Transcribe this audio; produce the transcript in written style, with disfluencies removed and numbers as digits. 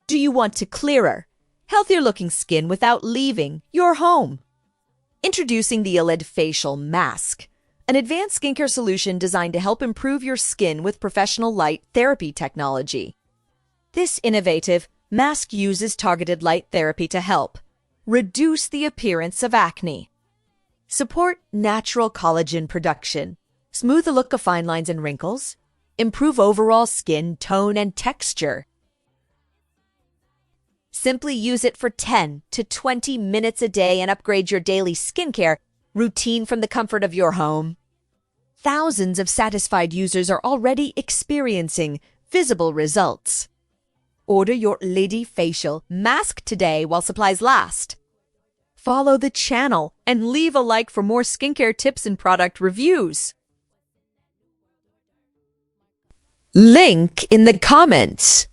Do you want clearer, healthier-looking skin without leaving your home? Introducing the Eyelid Facial Mask, an advanced skincare solution designed to help improve your skin with professional light therapy technology. This innovative mask uses targeted light therapy to help reduce the appearance of acne, support natural collagen production, smooth the look of fine lines and wrinkles, improve overall skin tone and texture. Simply use it for 10 to 20 minutes a day and upgrade your daily skincare routine from the comfort of your home. Thousands of satisfied users are already experiencing visible results. Order your Eyelid Facial Mask today while supplies last. Follow the channel and leave a like for more skincare tips and product reviews. Link in the comments.